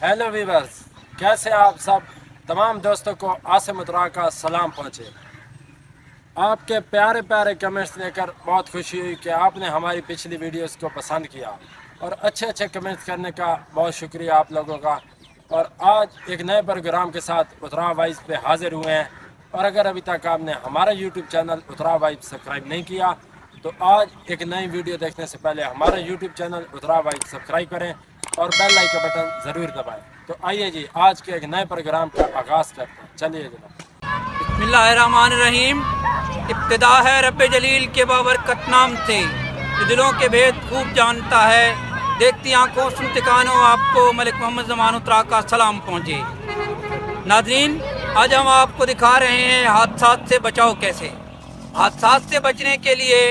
Hello viewers, कैसे आप सब? तमाम दोस्तों को आसिम उतरा का सलाम पहुँचे। आपके प्यारे प्यारे कमेंट्स देकर बहुत खुशी हुई कि आपने हमारी पिछली वीडियोस को पसंद किया और अच्छे अच्छे कमेंट्स करने का बहुत शुक्रिया आप लोगों का। और आज एक नए प्रोग्राम के साथ उतरा वाइब्स पे हाजिर हुए हैं। और अगर अभी तक आपने हमारा यूट्यूब चैनल उतरा वाइब्स सब्सक्राइब नहीं किया तो आज एक नई वीडियो देखने से पहले हमारा यूट्यूब चैनल उतरा वाइब्स सब्सक्राइब करें और बेल आइकन का बटन ज़रूर दबाएं। तो आइए जी, आज के एक नए प्रोग्राम का आगाज़ करते हैं। चलिए जनाब। बिस्मिल्लाहिर्रहमानिर्रहीम। इब्तिदा है रब्बे जलील के बाबरकत नाम से, जो दिलों के भेद खूब जानता है। देखती आंखों सुनते कानों, आपको मलिक मोहम्मद ज़मान उतरा का सलाम पहुँचे। नाज़रीन, आज हम आपको दिखा रहे हैं हादसात से बचाव कैसे। हादसात से बचने के लिए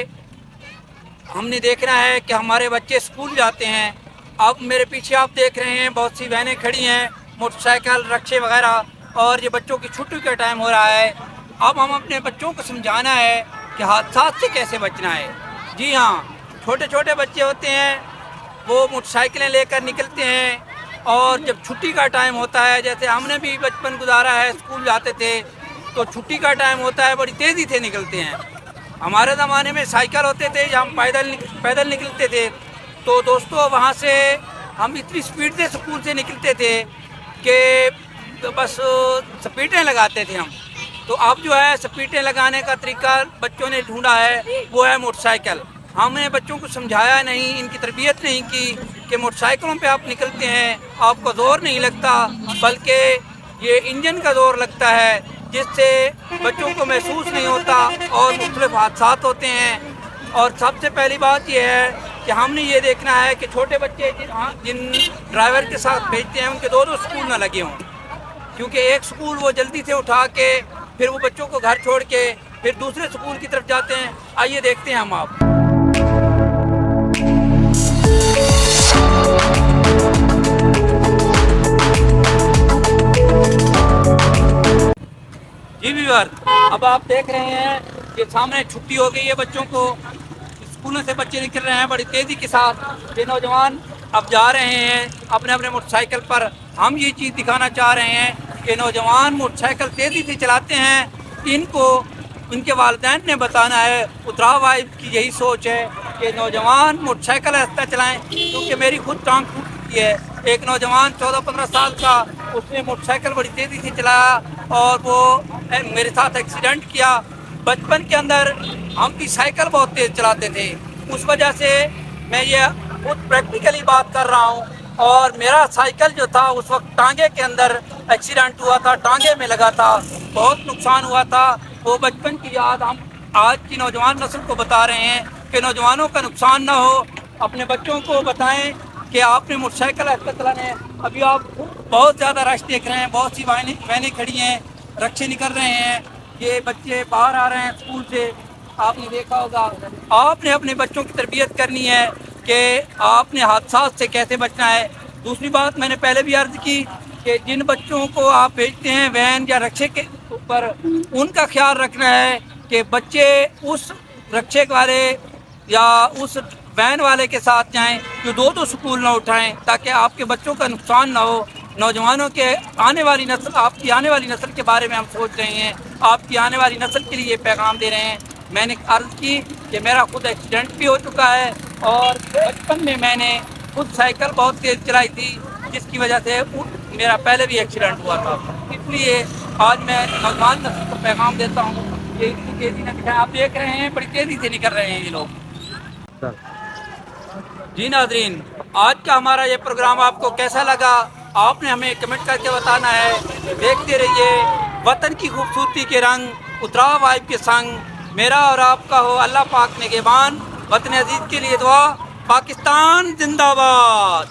हमने देखना है कि हमारे बच्चे स्कूल जाते हैं। अब मेरे पीछे आप देख रहे हैं बहुत सी वैनें खड़ी हैं, मोटरसाइकिल, रिक्शे वगैरह, और ये बच्चों की छुट्टी का टाइम हो रहा है। अब हम अपने बच्चों को समझाना है कि हादसात से कैसे बचना है। जी हाँ, छोटे छोटे बच्चे होते हैं, वो मोटरसाइकिलें लेकर निकलते हैं और जब छुट्टी का टाइम होता है, जैसे हमने भी बचपन गुजारा है, स्कूल जाते थे तो छुट्टी का टाइम होता है बड़ी तेज़ी से निकलते हैं। हमारे ज़माने में साइकिल होते थे, जब हम पैदल निकलते थे तो दोस्तों वहाँ से हम इतनी स्पीड से स्कूल से निकलते थे कि बस स्पीडें लगाते थे हम। तो अब जो है स्पीडें लगाने का तरीका बच्चों ने ढूंढा है, वो है मोटरसाइकिल। हमने बच्चों को समझाया नहीं, इनकी तरबियत नहीं की कि मोटरसाइकिलों पे आप निकलते हैं, आपको ज़ोर नहीं लगता बल्कि ये इंजन का ज़ोर लगता है, जिससे बच्चों को महसूस नहीं होता और मुख्तलिफ हादसात होते हैं। और सबसे पहली बात यह है कि हमने ये देखना है कि छोटे बच्चे जिन ड्राइवर के साथ भेजते हैं उनके दो स्कूल ना लगे हों, क्योंकि एक स्कूल वो जल्दी से उठा के फिर वो बच्चों को घर छोड़ के फिर दूसरे स्कूल की तरफ जाते हैं। आइए देखते हैं हम आप। जी व्यूअर, अब आप देख रहे हैं कि सामने छुट्टी हो गई है बच्चों को, स्कूलों से बच्चे निकल रहे हैं बड़ी तेज़ी के साथ। ये नौजवान अब जा रहे हैं अपने अपने मोटरसाइकिल पर। हम ये चीज़ दिखाना चाह रहे हैं कि नौजवान मोटरसाइकिल तेज़ी से चलाते हैं, इनको इनके वालिदैन ने बताना है। उतरा वाइब्स की यही सोच है कि नौजवान मोटरसाइकिल ऐसा चलाएँ, क्योंकि मेरी खुद टांग टूट चुकी है। एक नौजवान 14-15 साल का, उसने मोटरसाइकिल बड़ी तेज़ी से चलाया और वो मेरे साथ एक्सीडेंट किया। बचपन के अंदर हम भी साइकिल बहुत तेज़ चलाते थे, उस वजह से मैं ये खुद प्रैक्टिकली बात कर रहा हूँ। और मेरा साइकिल जो था उस वक्त टांगे के अंदर एक्सीडेंट हुआ था, टांगे में लगा था, बहुत नुकसान हुआ था। वो बचपन की याद हम आज की नौजवान नस्ल को बता रहे हैं कि नौजवानों का नुकसान ना हो। अपने बच्चों को बताएं कि आपने मोटरसाइकिल ऐसा चलाना है। अभी आप बहुत ज़्यादा रश देख रहे हैं, बहुत सी वैनें खड़ी हैं, रिक्शे निकल रहे हैं, ये बच्चे बाहर आ रहे हैं स्कूल से, आपने देखा होगा। आपने अपने बच्चों की तरबियत करनी है कि आपने हादसात से कैसे बचना है। दूसरी बात मैंने पहले भी अर्ज़ की कि जिन बच्चों को आप भेजते हैं वैन या रिक्शे के ऊपर, उनका ख्याल रखना है कि बच्चे उस रिक्शे वाले या उस वैन वाले के साथ जाएं जो दो स्कूल ना उठाएं, ताकि आपके बच्चों का नुकसान ना हो। नौजवानों के आने वाली नस्ल, आपकी आने वाली नस्ल के बारे में हम सोच रहे हैं, आपकी आने वाली नस्ल के लिए ये पैगाम दे रहे हैं। मैंने अर्ज़ की कि मेरा खुद एक्सीडेंट भी हो चुका है और बचपन में मैंने खुद साइकिल बहुत तेज़ चलाई थी, जिसकी वजह से मेरा पहले भी एक्सीडेंट हुआ था। इसलिए आज मैं नौजवान नस्ल को पैगाम देता हूँ कि इतनी तेज़ी न दिखाएं। आप देख रहे हैं बड़ी तेज़ी से निकल रहे हैं ये लोग। जी नाज़रीन, आज का हमारा ये प्रोग्राम आपको कैसा लगा, आपने हमें कमेंट करके बताना है। देखते रहिए वतन की खूबसूरती के रंग उतरा वाइब के संग। मेरा और आपका हो अल्लाह पाक निगहबान। वतन अजीज़ के लिए दुआ। पाकिस्तान जिंदाबाद।